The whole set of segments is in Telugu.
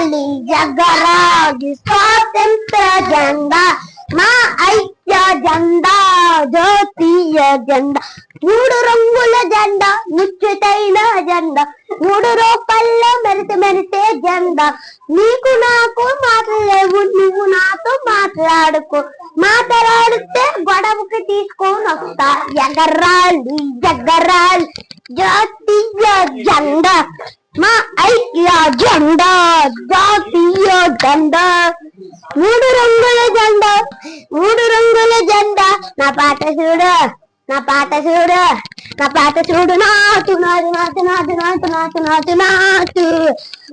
ఎగరాలి ఎగరాలి స్వాతంత్ర జెండా మా ఐక్య జెండా జాతీయ జెండా మూడు రంగుల జెండా ముచ్చటైన జెండా మూడు రూపాయల్లో మెరిసే జెండా నీకు నాకు మాట్లాడలేవు నువ్వు నాతో మాట్లాడుకో మాట్లాడితే గొడవకి తీసుకొని వస్తా ఎగరాలి ఎగరాలి జాతీయ జెండా మా ఐక్య జెండా జాతీయ జెండా మూడు రంగుల జెండా మూడు రంగుల జెండా నా పాట చూడు నా పాట చూడు నా పాట చూడు నాటు నాటు నాటు నాటు నాటు నాటు నాటు నాటు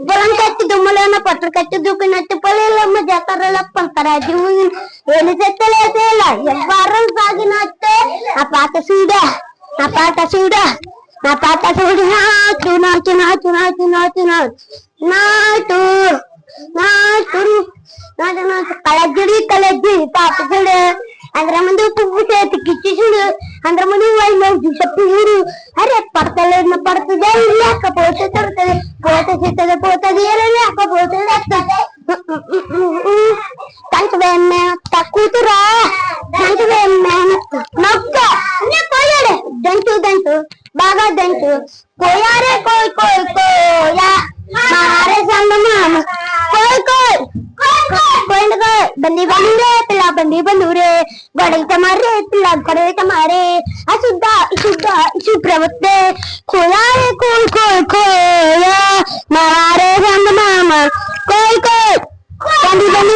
పొలం కట్టి దుమ్మలోన పట్టు కట్టి దూకినట్టు పొలంలో జతరల పంతరాజు ఏమి చెత్తలేసేలా ఎవ్వరం సాగినట్టే నా పాట చూడా నా పాట చూడా నా పాట చూడు నాటు నాటు నాటు నాటు నాటు నాటు నాటు నాటు నాటు కలజ్జుడి కలజ్జుడి పాట చూడు అందరి ముందు పువ్వు చేతికిచ్చి చూడు అందరి ముందు వాళ్ళు చెప్పి చూడు అరే పడతలేదు పడుతుంది లేకపోతే తడుతుంది పోతే చెత్తది పోతుంది లేకపోతే కంచవేమేనత్త కూతురా కంచవేమేనత్త నొక్క పోయాడు దంటు దంటు బాగా దంటు పోయారే కోయ్ కోయ్ కోయా మారే సంగమామ కోయ్ కోయ్ कोई बंदी बंदूरे पिला बंदी बंदूरे गड़े तुम्हारे पिला गड़े तुम्हारे अशुद्धा शुद्धा शुप्रवत्ते खोया रे कोई कोई खोया मारे रंग मामा कोई कोई बंदी बंदूरे